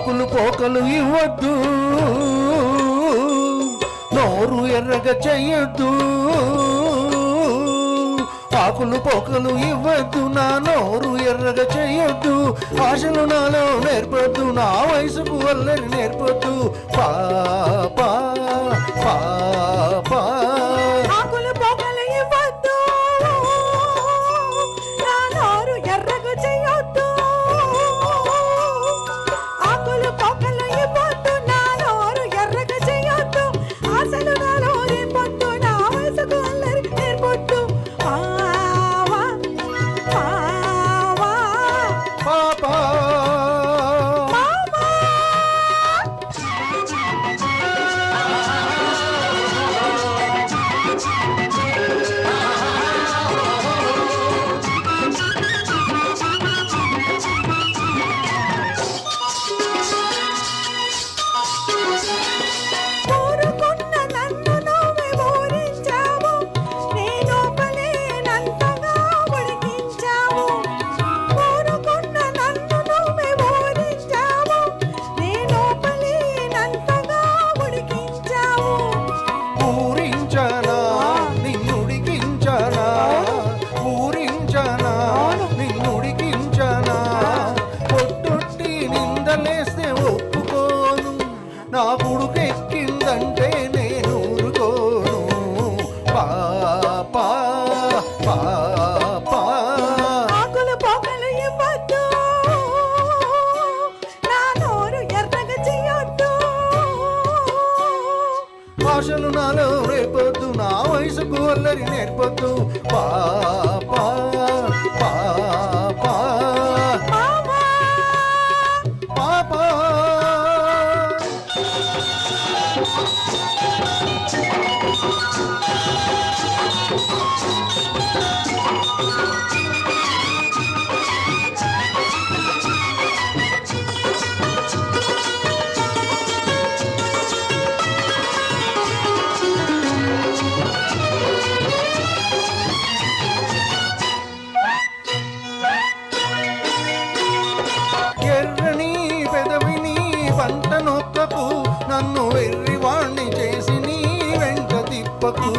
ఆకులు పోకలు ఇవ్వద్దు, నోరు ఎర్రగా చెయ్యొద్దు. ఆకులు పోకలు ఇవ్వద్దు, నా నోరు ఎర్రగా చెయ్యొద్దు. ఆశలు నాలో నేర్పొద్దు, నా వయసుకు అల్లరి నేర్పొద్దు. పాపా పాపా ఆకులు పోకలు ఇవ్వద్దు, నా నోరు ఎర్రగా చెయ్యొద్దు. ఆకులు పోకలు ఇవ్వద్దు, నా నోరు ఎర్రగా చెయ్యొద్దు. ఆశలు నాలో నేర్పొద్దు, నా వయసుకు అల్లరి నేర్పొద్దు. పాపా నా పుడుకెక్కిందంటే నేను ఊరుకోను. పాపా పాపా ఆకులు పోకలు ఇవ్వద్దు, నా నోరు ఎర్రగా చెయ్యొద్దు. ఆశలు నాలో రేపొద్దు, నా వయసుకు అల్లరి నేర్పొద్దు. పాపా పాపా పాపా ఎర్రని పెదవిని పంట నొక్కకు, నన్ను వెర్రివాణ్ణి చేసి నీ వెంట తిప్పకు.